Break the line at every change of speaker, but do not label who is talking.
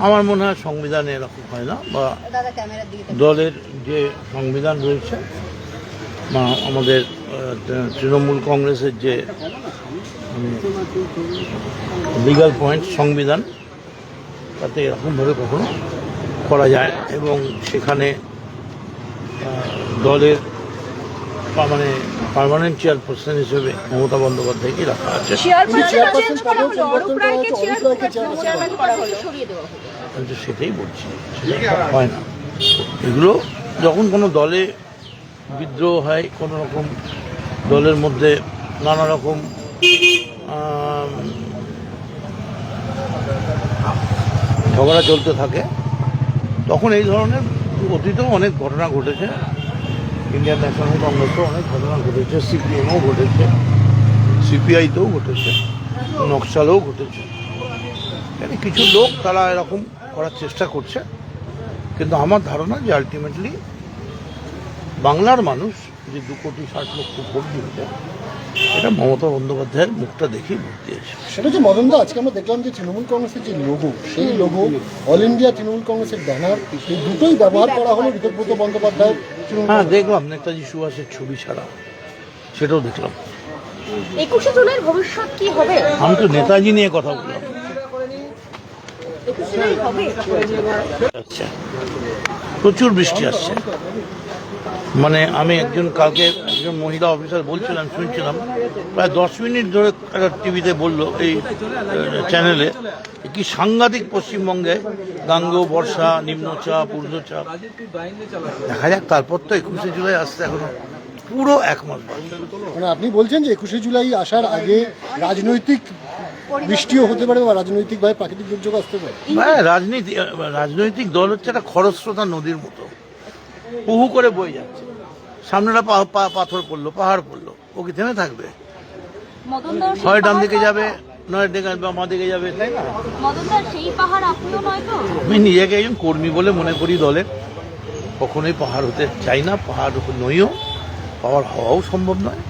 আমার মনে হয় সংবিধানে এরকম হয় না, বা দলের যে সংবিধান রয়েছে বা আমাদের তৃণমূল কংগ্রেসের যে লিগ্যাল পয়েন্ট সংবিধান, তাতে এরকমভাবে কখনো করা যায়। এবং সেখানে দলের মানে পার্মানেন্ট চেয়ারপারসন হিসেবে মমতা বন্দ্যোপাধ্যায়কে রাখা আছে। সেটাই বলছি, হয় না এগুলো। যখন কোনো দলে বিদ্রোহ হয়, কোনো রকম দলের মধ্যে নানা রকম ঝগড়া চলতে থাকে, তখন এই ধরনের অতীতেও অনেক ঘটনা ঘটেছে। ইন্ডিয়ান ন্যাশনাল কংগ্রেসেও অনেক ঘটনা ঘটেছে, সিপিএমও ঘটেছে, সিপিআইতেও ঘটেছে, নকশালেও ঘটেছে। মানে কিছু লোক তারা এরকম করার চেষ্টা করছে, কিন্তু আমার ধারণা যে আলটিমেটলি বাংলার মানুষ যে 2,60,00,000 ভোট দিয়েছে, এটা মমতা বন্দ্যোপাধ্যায়ের মুখটা দেখেই ভোট দিয়েছে।
সেটা যে মদনদা, আজকে আমরা দেখলাম যে তৃণমূল কংগ্রেসের যে লোগো, সেই লোগো অল ইন্ডিয়া তৃণমূল কংগ্রেসের ব্যানার, এই দুটোই ব্যবহার করা হলো ঋতব্রত বন্দ্যোপাধ্যায়।
হ্যাঁ, দেখলাম নেতাজি সুভাষের ছবি ছাড়া, সেটাও দেখলাম।
21শে জুলাইয়ের ভবিষ্যৎ কি হবে?
আমি তো নেতাজি নিয়ে কথা বললাম। আচ্ছা, প্রচুর বৃষ্টি আসছে। মানে আমি কালকে একজন মহিলা অফিসার বলছিলাম, শুনছিলাম, প্রায় 10 মিনিট ধরে একটা টিভিতে বললো, এই চ্যানেলে, কি সাংঘাতিক পশ্চিমবঙ্গে গাঙ্গেয় বর্ষা, নিম্নচাপ, ঊর্ধ্বচাপ। দেখা যাক, তারপর তো 21শে জুলাই আসতে এখনো পুরো 1 মাস বাকি।
মানে আপনি বলছেন যে 21শে জুলাই আসার আগে রাজনৈতিক বৃষ্টিও হতে পারে, বা রাজনৈতিকভাবে প্রাকৃতিক দুর্যোগ আসতে পারে?
হ্যাঁ, রাজনৈতিক দল হচ্ছে একটা খরস্রোতা নদীর মতো, হুহু করে বয়ে যাচ্ছে। সামনে পাথর পড়লো, পাহাড় পড়লো, ও কি থেমে থাকবে? হয় ডান দিকে যাবে, নয় বাঁ দিকে যাবে, তাই না? আমি নিজেকে একজন কর্মী বলে মনে করি দলের, কখনোই পাহাড় হতে চাই না, পাহাড় নইও, পাহাড় হওয়াও সম্ভব নয়।